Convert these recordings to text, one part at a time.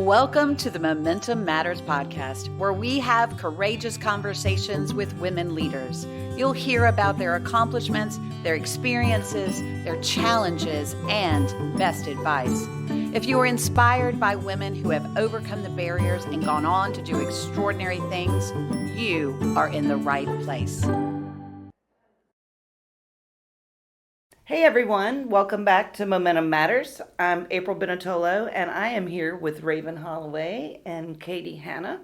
Welcome to the Momentum Matters podcast, where we have courageous conversations with women leaders. You'll hear about their accomplishments, their experiences, their challenges, and best advice. If you are inspired by women who have overcome the barriers and gone on to do extraordinary things, you are in the right place. Hey everyone, welcome back to Momentum Matters. I'm April Benetollo and I am here with Raven Holloway and Katie Hanna.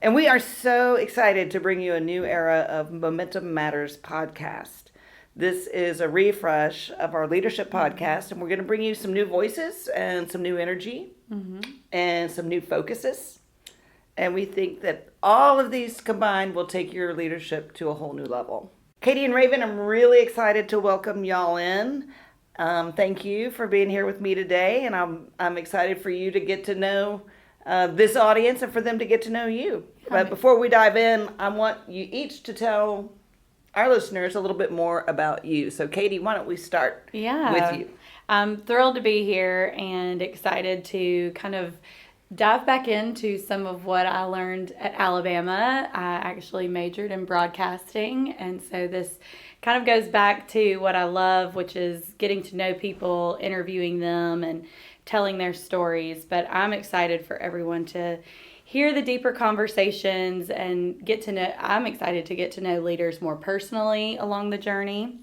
And we are so excited to bring you a new era of Momentum Matters podcast. This is a refresh of our leadership podcast, and we're going to bring you some new voices and some new energy and some new focuses. And we think that all of these combined will take your leadership to a whole new level. Katie and Raven, I'm really excited to welcome y'all in. Thank you for being here with me today, and I'm excited for you to get to know this audience and for them to get to know you. But before we dive in, I want you each to tell our listeners a little bit more about you. So Katie, why don't we start with you? I'm thrilled to be here and excited to kind of dive back into some of what I learned at Alabama. I actually majored in broadcasting, and so this kind of goes back to what I love, which is getting to know people, interviewing them, and telling their stories. But I'm excited for everyone to hear the deeper conversations and I'm excited to get to know leaders more personally along the journey.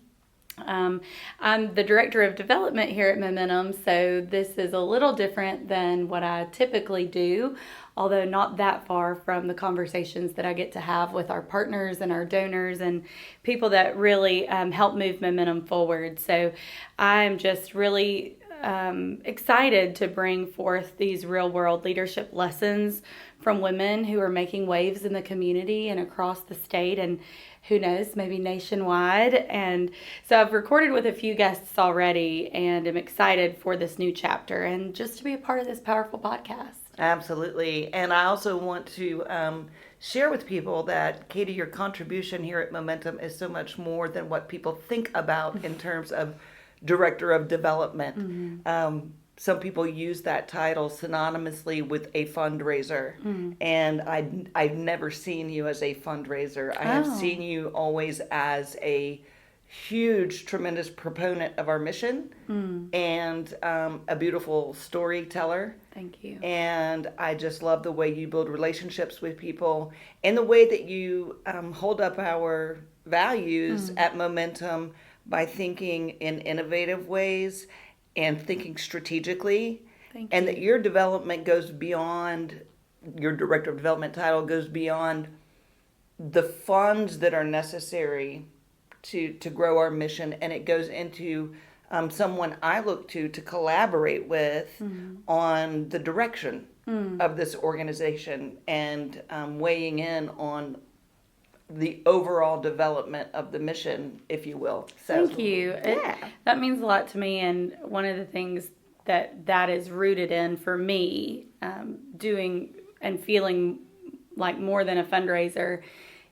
I'm the Director of Development here at Momentum, so this is a little different than what I typically do, although not that far from the conversations that I get to have with our partners and our donors and people that really help move Momentum forward. So I'm just really excited to bring forth these real-world leadership lessons from women who are making waves in the community and across the state, and who knows, maybe nationwide. And so I've recorded with a few guests already and am excited for this new chapter and just to be a part of this powerful podcast. Absolutely. And I also want to share with people that, Katie, your contribution here at Momentum is so much more than what people think about in terms of Director of Development. Some people use that title synonymously with a fundraiser, and I've never seen you as a fundraiser. I have seen you always as a huge, tremendous proponent of our mission and a beautiful storyteller. Thank you. And I just love the way you build relationships with people and the way that you hold up our values at Momentum by thinking in innovative ways and thinking strategically. Thank and you. That your development goes beyond, your Director of Development title goes beyond the funds that are necessary to grow our mission, and it goes into someone I look to collaborate with on the direction of this organization and weighing in on the overall development of the mission, if you will. So, thank you. Yeah. That means a lot to me, and one of the things that is rooted in for me, doing and feeling like more than a fundraiser,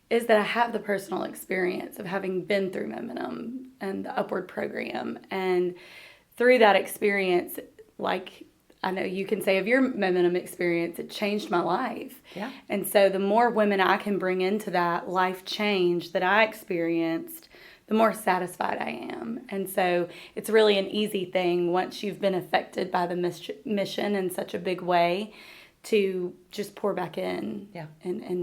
is that I have the personal experience of having been through Momentum and the Upward program. And through that experience, like I know you can say of your Momentum experience, it changed my life. Yeah. And so the more women I can bring into that life change that I experienced, the more satisfied I am. And so it's really an easy thing once you've been affected by the mission in such a big way to just pour back in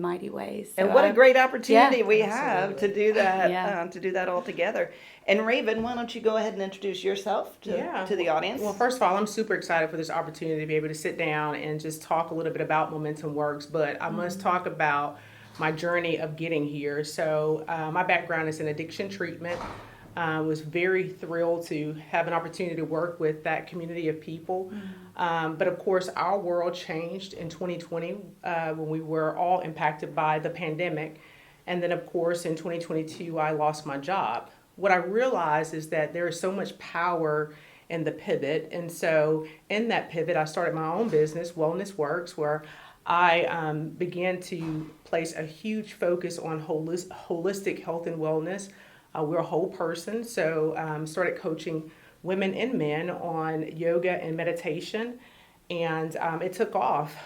mighty ways. So and what a great opportunity we have absolutely. to do that, to do that all together. And Raven, why don't you go ahead and introduce yourself to the audience? Well, first of all, I'm super excited for this opportunity to be able to sit down and just talk a little bit about Momentum Works, but I must talk about my journey of getting here. So my background is in addiction treatment. Was very thrilled to have an opportunity to work with that community of people. But of course, our world changed in 2020 when we were all impacted by the pandemic. And then of course, in 2022, I lost my job. What I realized is that there is so much power in the pivot. And so in that pivot, I started my own business, Wellness Works, where I began to place a huge focus on holistic health and wellness. We're a whole person, so started coaching women and men on yoga and meditation. And it took off.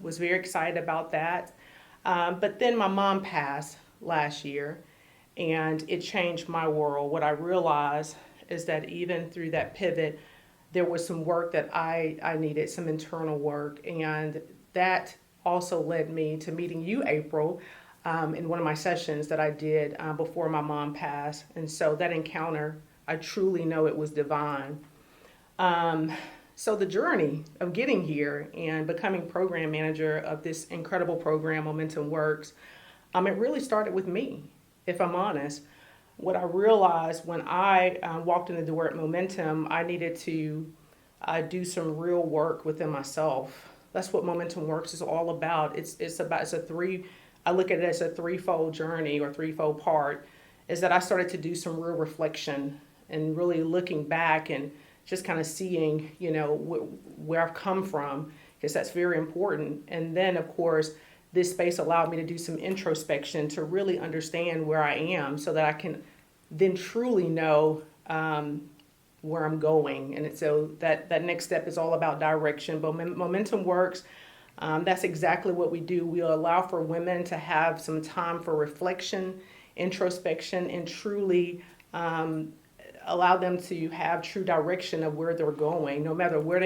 Was very excited about that. But then my mom passed last year, and it changed my world. What I realized is that even through that pivot, there was some work that I needed, some internal work, and that also led me to meeting you, April, in one of my sessions that I did before my mom passed. And so that encounter, I truly know it was divine. So the journey of getting here and becoming program manager of this incredible program, Momentum Works, it really started with me, if I'm honest. What I realized when I walked in the door at Momentum, I needed to do some real work within myself. That's what Momentum Works is all about. I look at it as a threefold journey or threefold part, is that I started to do some real reflection and really looking back and just kind of seeing, where I've come from, because that's very important. And then, of course, this space allowed me to do some introspection to really understand where I am so that I can then truly know where I'm going. And so that next step is all about direction. But Momentum Works, that's exactly what we do. We allow for women to have some time for reflection, introspection, and truly allow them to have true direction of where they're going, no matter where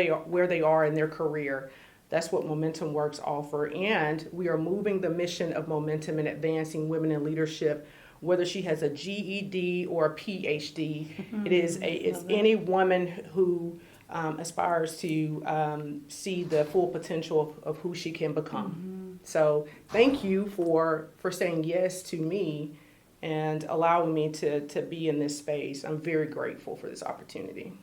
they are in their career. That's what Momentum Works offer. And we are moving the mission of Momentum and advancing women in leadership, whether she has a GED or a PhD. It's any woman who aspires to see the full potential of who she can become. So thank you for saying yes to me and allowing me to be in this space. I'm very grateful for this opportunity.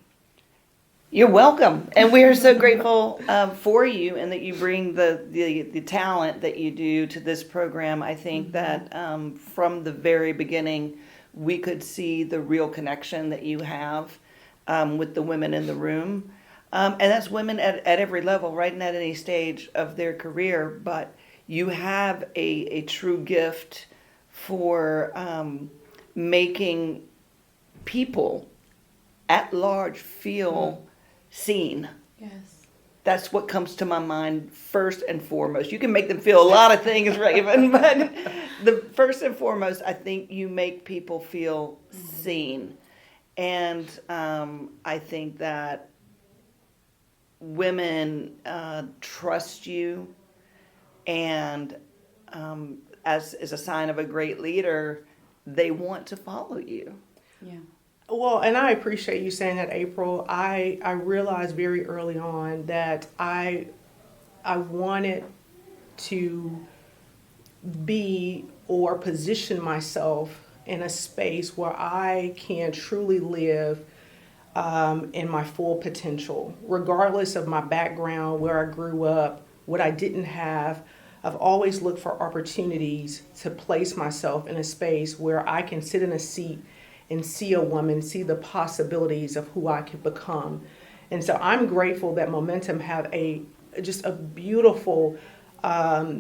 You're welcome. And we are so grateful for you and that you bring the talent that you do to this program. I think that from the very beginning, we could see the real connection that you have with the women in the room. And that's women at every level, right? Not at any stage of their career, but you have a true gift for making people at large feel seen. Yes. That's what comes to my mind first and foremost. You can make them feel a lot of things, Raven, but the first and foremost, I think you make people feel seen. And I think that women trust you, and as a sign of a great leader, they want to follow you. Yeah. Well, and I appreciate you saying that, April. I realized very early on that I wanted to be or position myself in a space where I can truly live in my full potential, regardless of my background, where I grew up, what I didn't have. I've always looked for opportunities to place myself in a space where I can sit in a seat and see a woman, see the possibilities of who I could become. And so I'm grateful that Momentum have just a beautiful a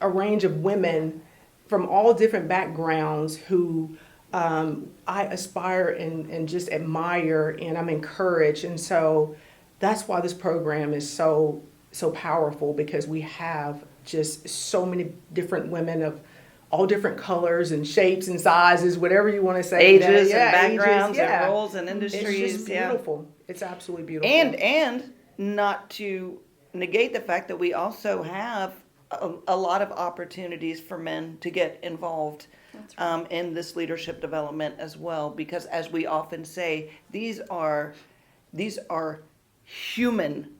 range of women from all different backgrounds who I aspire and just admire, and I'm encouraged. And so that's why this program is so powerful, because we have just so many different women of all different colors and shapes and sizes, whatever you want to say. Ages and backgrounds and roles and industries. It's just beautiful. It's absolutely beautiful. And not to negate the fact that we also have a lot of opportunities for men to get involved in this leadership development as well, because as we often say, these are human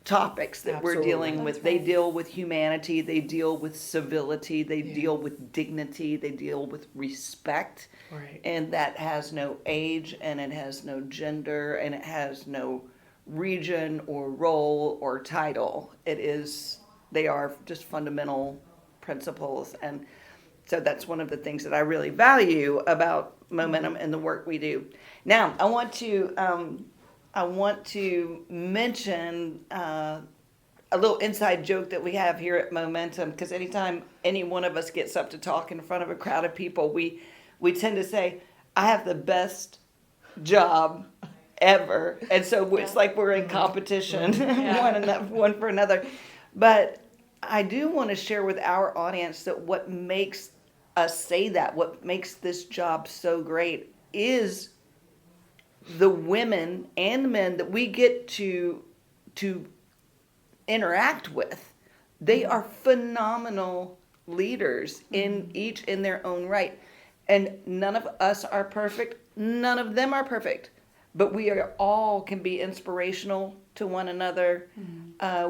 topics that we're dealing with. They deal with humanity, they deal with civility, they deal with dignity, they deal with respect. Right. And that has no age, and it has no gender, and it has no region or role or title. They are just fundamental principles. And so that's one of the things that I really value about Momentum and the work we do. Now, I want to mention a little inside joke that we have here at Momentum, because anytime any one of us gets up to talk in front of a crowd of people, we tend to say, I have the best job ever. And so it's like we're in competition one for another. But I do want to share with our audience that what makes us say that, what makes this job so great, is the women and men that we get to interact with. They are phenomenal leaders each in their own right. And none of us are perfect. None of them are perfect. But we are all can be inspirational to one another.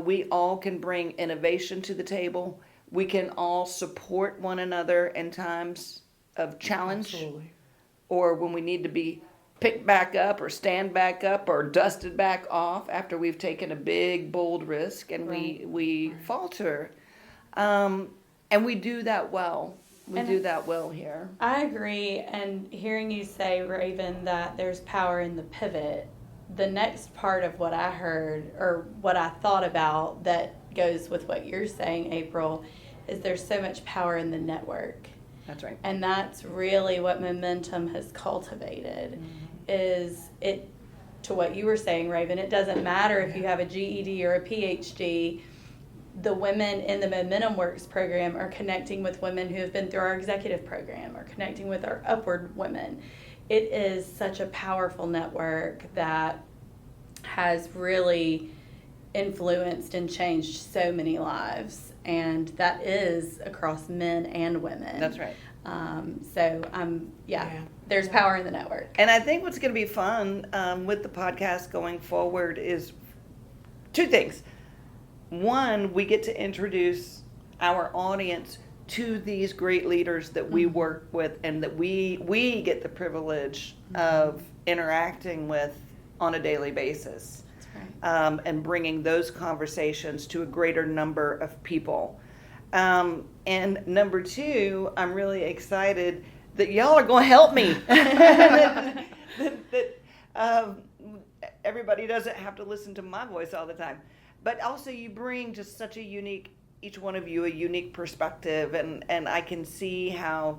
We all can bring innovation to the table. We can all support one another in times of challenge. Absolutely. Or when we need to be picked back up or stand back up or dusted back off after we've taken a big, bold risk and we falter. And we do that well. We do that well here. I agree. And hearing you say, Raven, that there's power in the pivot, the next part of what I heard or what I thought about that goes with what you're saying, April, is there's so much power in the network. That's right. And that's really what Momentum has cultivated. Is it, to what you were saying, Raven, it doesn't matter if you have a GED or a PhD. The women in the Momentum Works program are connecting with women who have been through our executive program or connecting with our Upward women. It is such a powerful network that has really influenced and changed so many lives. And that is across men and women. That's right. There's power in the network. And I think what's going to be fun with the podcast going forward is two things. One, we get to introduce our audience to these great leaders that we work with and that we get the privilege of interacting with on a daily basis. That's right. And bringing those conversations to a greater number of people. And number two, I'm really excited that y'all are going to help me. that everybody doesn't have to listen to my voice all the time. But also you bring just such a unique, each one of you, a unique perspective. And I can see how,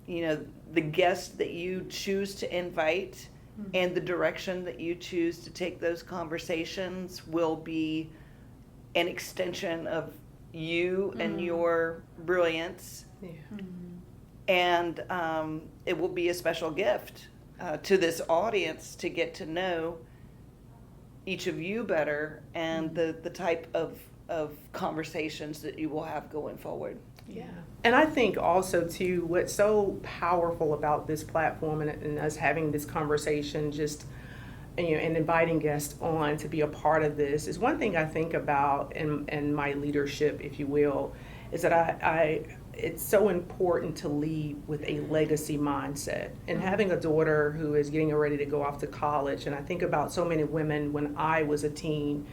the guests that you choose to invite and the direction that you choose to take those conversations will be an extension of you and your brilliance. Yeah. And it will be a special gift to this audience to get to know each of you better and the type of conversations that you will have going forward. Yeah. And I think also, too, what's so powerful about this platform and us having this conversation and inviting guests on to be a part of this is one thing I think about in my leadership, if you will, is that it's so important to lead with a legacy mindset. And having a daughter who is getting ready to go off to college, and I think about so many women when I was a teen,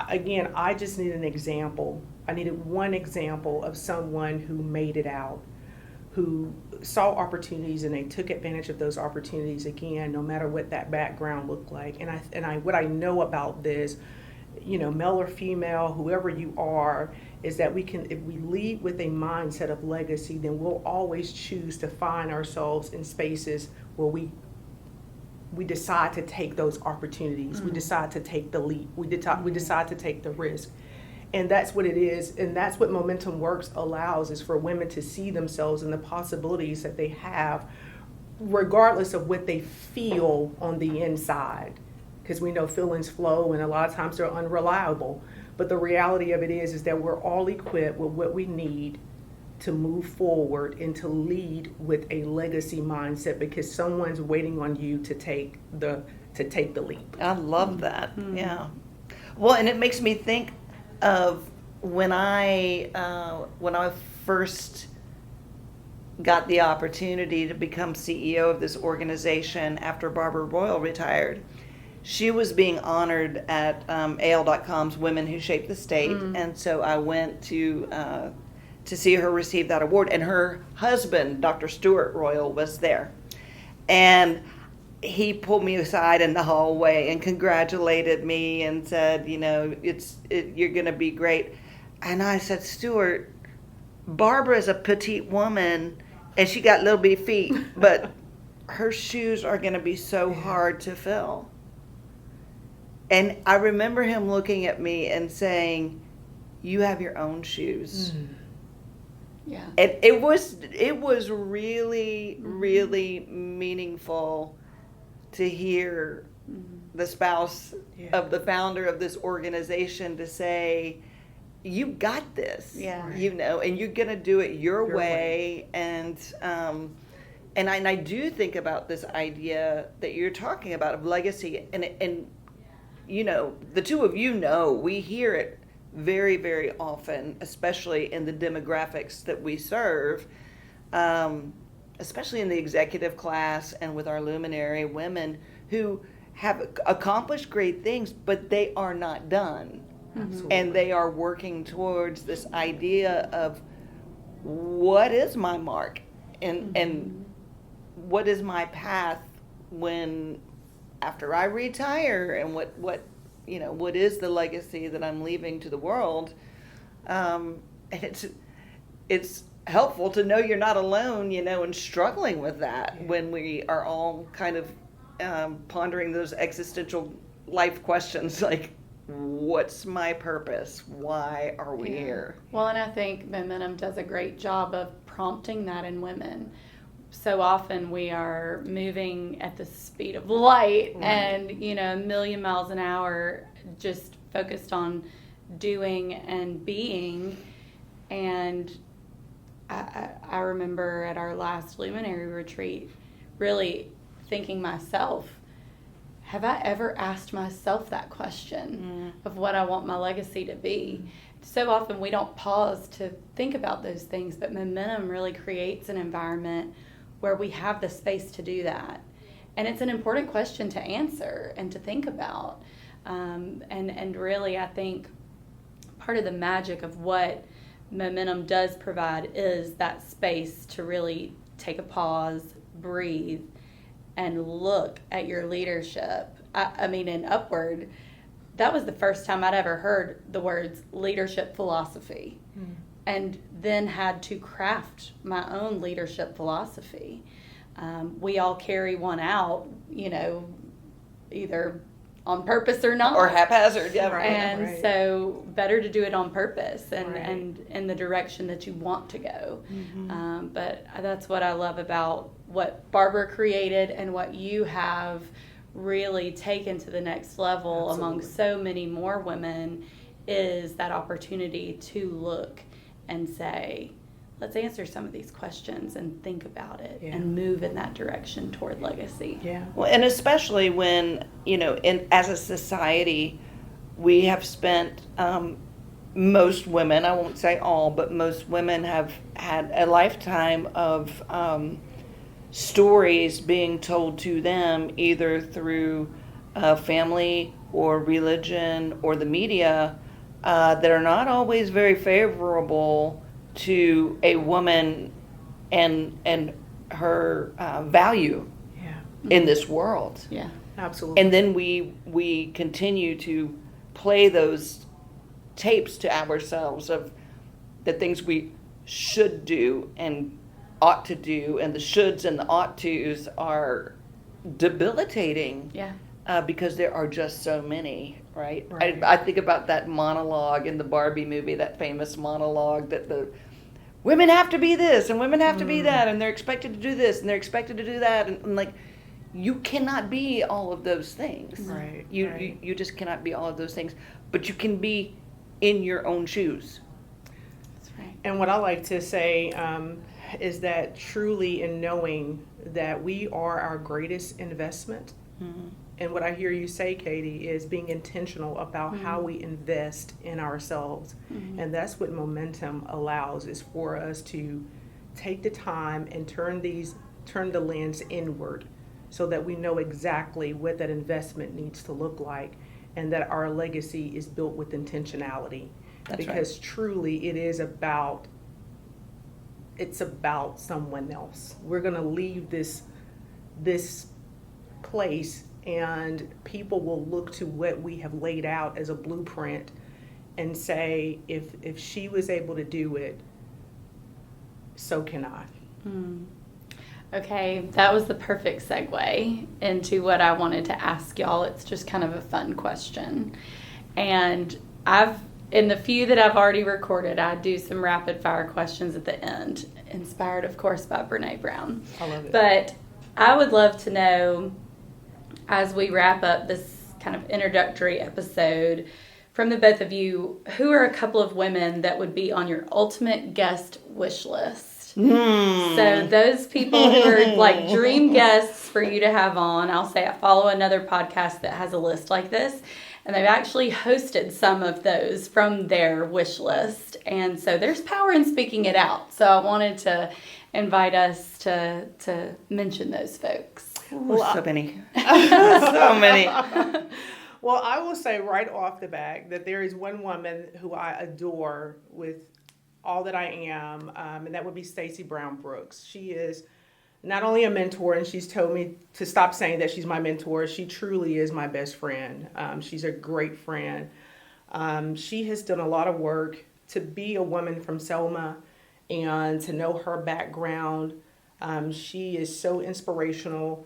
again, I just need an example. I needed one example of someone who made it out, who saw opportunities and they took advantage of those opportunities, again, no matter what that background looked like. And what I know about this, male or female, whoever you are, is that if we lead with a mindset of legacy, then we'll always choose to find ourselves in spaces where we decide to take those opportunities. We decide to take the leap. We decide to take the risk. And that's what it is. And that's what Momentum Works allows, is for women to see themselves and the possibilities that they have, regardless of what they feel on the inside. Because we know feelings flow and a lot of times they're unreliable. But the reality of it is that we're all equipped with what we need to move forward and to lead with a legacy mindset, because someone's waiting on you to take the leap. I love that. Yeah. Well, and it makes me think of when I first got the opportunity to become CEO of this organization after Barbara Royal retired. She was being honored at AL.com's Women Who Shaped the State, and so I went to see her receive that award, and her husband, Dr. Stuart Royal, was there. And he pulled me aside in the hallway and congratulated me and said, you're going to be great. And I said, Stuart, Barbara's a petite woman and she got little bitty feet, but her shoes are going to be so hard to fill. And I remember him looking at me and saying, "You have your own shoes." Yeah. And it was really, really meaningful to hear the spouse of the founder of this organization to say, "You got this." Yeah. And you're gonna do it your way. And I do think about this idea that you're talking about of legacy, and the two of we hear it very, very often, especially in the demographics that we serve, especially in the executive class and with our luminary women who have accomplished great things, but they are not done. Absolutely. And they are working towards this idea of what is my mark and what is my path after I retire, and what is the legacy that I'm leaving to the world. And it's helpful to know you're not alone, and struggling with that when we are all kind of pondering those existential life questions like, what's my purpose? Why are we here? Well, and I think Momentum does a great job of prompting that in women. So often we are moving at the speed of light and, a million miles an hour, just focused on doing and being. And I remember at our last luminary retreat really thinking myself, have I ever asked myself that question of what I want my legacy to be? So often we don't pause to think about those things, but Momentum really creates an environment where we have the space to do that. And it's an important question to answer and to think about. And really, I think part of the magic of what Momentum does provide is that space to really take a pause, breathe, and look at your leadership. In Upward, that was the first time I'd ever heard the words leadership philosophy, and then had to craft my own leadership philosophy. We all carry one out, either on purpose or not. Or haphazard, yeah. And so better to do it on purpose and in the direction that you want to go. But that's what I love about what Barbara created and what you have really taken to the next level among so many more women, is that opportunity to look and say, let's answer some of these questions and think about it and move in that direction toward legacy. Yeah. Well, and especially when, as a society, we have spent, most women, I won't say all, but most women have had a lifetime of stories being told to them either through family or religion or the media that are not always very favorable to a woman and her value in this world. Yeah, absolutely. And then we continue to play those tapes to ourselves of the things we should do and ought to do, and the shoulds and the ought tos are debilitating. Because there are just so many, right? I think about that monologue in the Barbie movie, that famous monologue that the women have to be this and women have to be that, and they're expected to do this and they're expected to do that, and like, you cannot be all of those things. You just cannot be all of those things, but you can be in your own shoes. that's right. And what I like to say is that truly in knowing that we are our greatest investment. And what I hear you say, Katie, is being intentional about how we invest in ourselves. And that's what Momentum allows, is for us to take the time and turn the lens inward so that we know exactly what that investment needs to look like, and that our legacy is built with intentionality. Because truly it's about someone else. We're going to leave this place, and people will look to what we have laid out as a blueprint and say, if she was able to do it, so can I. Okay, that was the perfect segue into what I wanted to ask y'all. It's just kind of a fun question. And in the few that I've already recorded, I do some rapid fire questions at the end, inspired, of course, by Brene Brown. I love it. But I would love to know, as we wrap up this kind of introductory episode, from the both of you, who are a couple of women that would be on your ultimate guest wish list? So those people who are like dream guests for you to have on, I'll say I follow another podcast that has a list like this, and they've actually hosted some of those from their wish list. And so there's power in speaking it out. So I wanted to invite us to mention those folks. So many. So many. Well, I will say right off the bat that there is one woman who I adore with all that I am, and that would be Stacey Brown Brooks. She is not only a mentor, and she's told me to stop saying that she's my mentor. She truly is my best friend. She's a great friend. She has done a lot of work to be a woman from Selma and to know her background. She is so inspirational.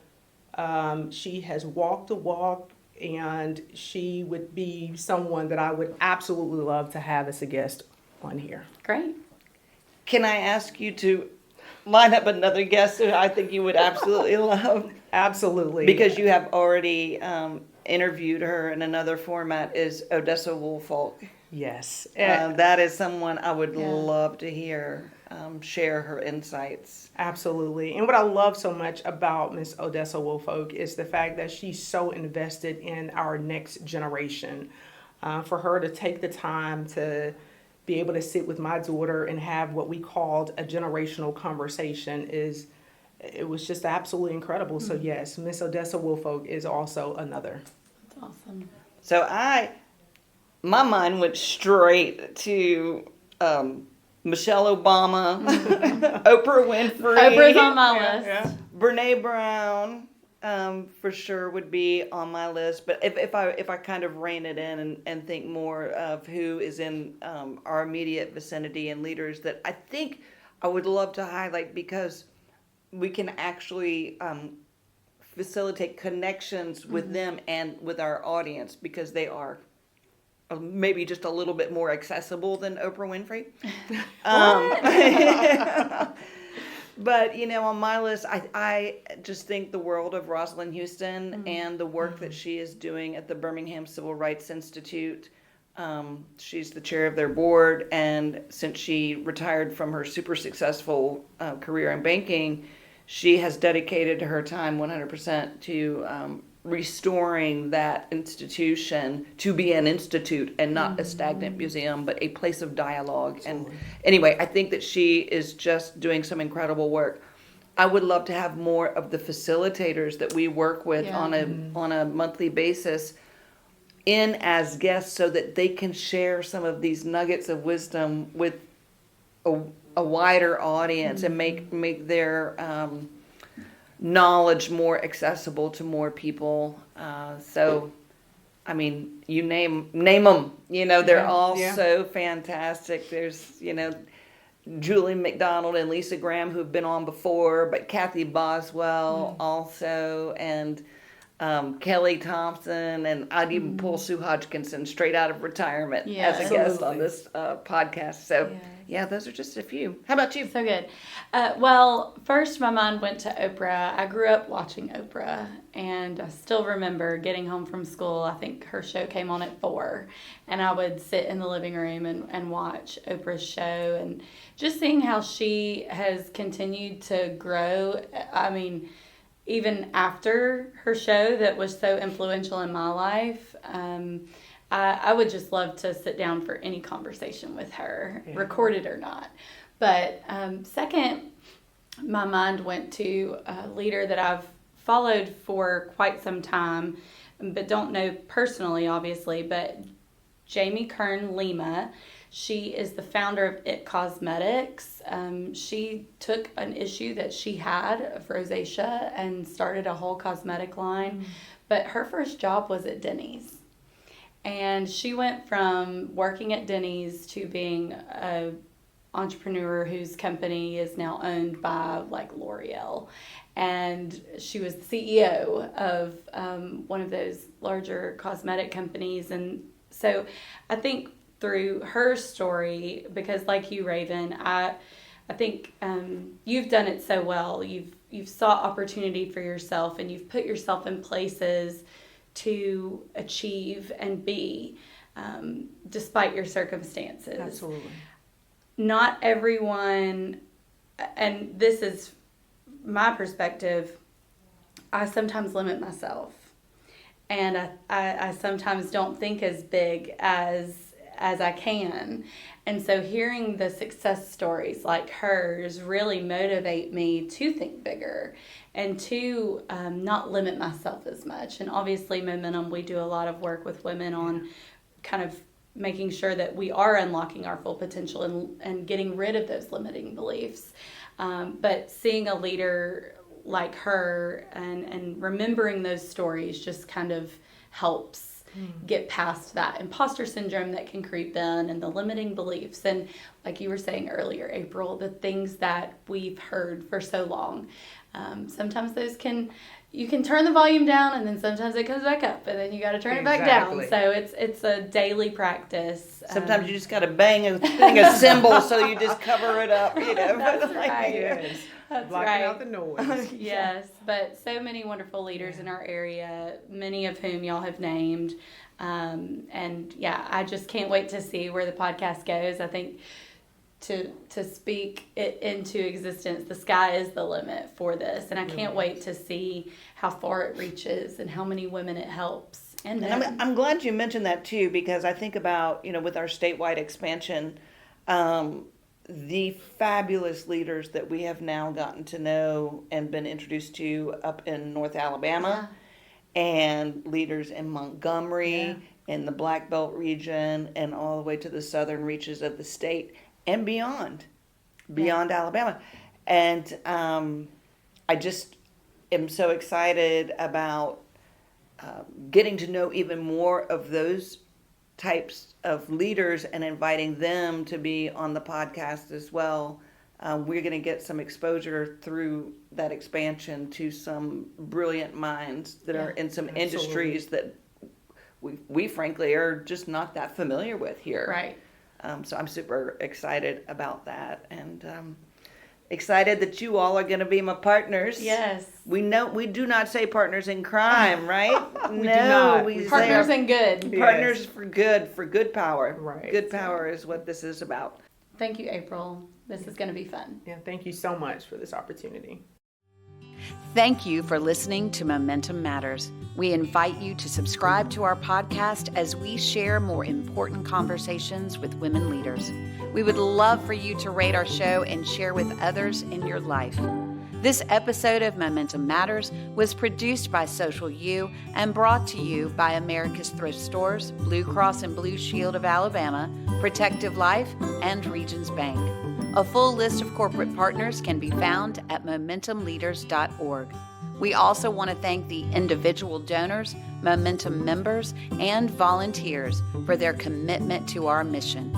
She has walked the walk, and she would be someone that I would absolutely love to have as a guest on here. Great. Can I ask you to line up another guest who I think you would absolutely love? Absolutely. Because you have already interviewed her in another format, is Odessa Woolfolk. Yes. That is someone I would love to hear share her insights. Absolutely. And what I love so much about Miss Odessa Woolfolk is the fact that she's so invested in our next generation. For her to take the time to be able to sit with my daughter and have what we called a generational conversation it was just absolutely incredible. So yes, Miss Odessa Woolfolk is also another. That's awesome. So my mind went straight to Michelle Obama, Oprah Winfrey. Oprah's on my list. Yeah. Brene Brown, for sure would be on my list. But if I kind of rein it in and think more of who is in our immediate vicinity and leaders that I think I would love to highlight, because we can actually facilitate connections with them and with our audience, because they are maybe just a little bit more accessible than Oprah Winfrey. But, on my list, I just think the world of Rosalind Houston and the work that she is doing at the Birmingham Civil Rights Institute. She's the chair of their board, and since she retired from her super successful career in banking, she has dedicated her time 100% to restoring that institution to be an institute and not a stagnant museum, but a place of dialogue. Absolutely. And anyway, I think that she is just doing some incredible work. I would love to have more of the facilitators that we work with on a monthly basis in as guests, so that they can share some of these nuggets of wisdom with a wider audience and make their knowledge more accessible to more people. So, I mean, you name them. They're all so fantastic. There's, Julie McDonald and Lisa Graham, who've been on before, but Kathy Boswell also, and Kelly Thompson, and I'd even pull Sue Hodgkinson straight out of retirement as a guest on this podcast. So, those are just a few. How about you? So good. Well, first my mind went to Oprah. I grew up watching Oprah, and I still remember getting home from school. I think her show came on at 4, and I would sit in the living room and watch Oprah's show, and just seeing how she has continued to grow. I mean, even after her show that was so influential in my life, I would just love to sit down for any conversation with her, recorded or not. But second, my mind went to a leader that I've followed for quite some time, but don't know personally, obviously, but Jamie Kern Lima. She is the founder of It Cosmetics. She took an issue that she had of rosacea and started a whole cosmetic line. But her first job was at Denny's. And she went from working at Denny's to being entrepreneur whose company is now owned by like L'Oreal. And she was the CEO of one of those larger cosmetic companies. And so I think through her story, because like you, Raven, I think you've done it so well. You've sought opportunity for yourself, and you've put yourself in places to achieve and be, despite your circumstances. Absolutely. Not everyone, and this is my perspective, I sometimes limit myself, and I sometimes don't think as big as I can. And so hearing the success stories like hers really motivate me to think bigger and to not limit myself as much. And obviously Momentum, we do a lot of work with women on kind of making sure that we are unlocking our full potential and getting rid of those limiting beliefs. But seeing a leader like her and remembering those stories just kind of helps get past that imposter syndrome that can creep in and the limiting beliefs. And like you were saying earlier, April, the things that we've heard for so long. Sometimes you can turn the volume down, and then sometimes it comes back up, and then you got to turn it back down. So it's a daily practice. Sometimes you just got to bang a cymbal so you just cover it up, That's right. Yes. That's blocking right. out the noise. Yes, but so many wonderful leaders in our area, many of whom y'all have named. And yeah, I just can't wait to see where the podcast goes. I think to speak it into existence, the sky is the limit for this. And I can't wait to see how far it reaches and how many women it helps. And I'm glad you mentioned that too, because I think about, with our statewide expansion, the fabulous leaders that we have now gotten to know and been introduced to up in North Alabama, and leaders in Montgomery, in the Black Belt region, and all the way to the southern reaches of the state and beyond Alabama. And I just am so excited about getting to know even more of those types of leaders and inviting them to be on the podcast as well. We're going to get some exposure through that expansion to some brilliant minds that are in some industries that we frankly are just not that familiar with here. Right. So I'm super excited about that, and excited that you all are going to be my partners. Yes. We do not say partners in crime, right? We do not. We say Partners in good. partners for good power. Right. Good power is what this is about. Thank you, April. This is going to be fun. Yeah, thank you so much for this opportunity. Thank you for listening to Momentum Matters. We invite you to subscribe to our podcast as we share more important conversations with women leaders. We would love for you to rate our show and share with others in your life. This episode of Momentum Matters was produced by Social U and brought to you by America's Thrift Stores, Blue Cross and Blue Shield of Alabama, Protective Life, and Regions Bank. A full list of corporate partners can be found at momentumleaders.org. We also want to thank the individual donors, Momentum members, and volunteers for their commitment to our mission.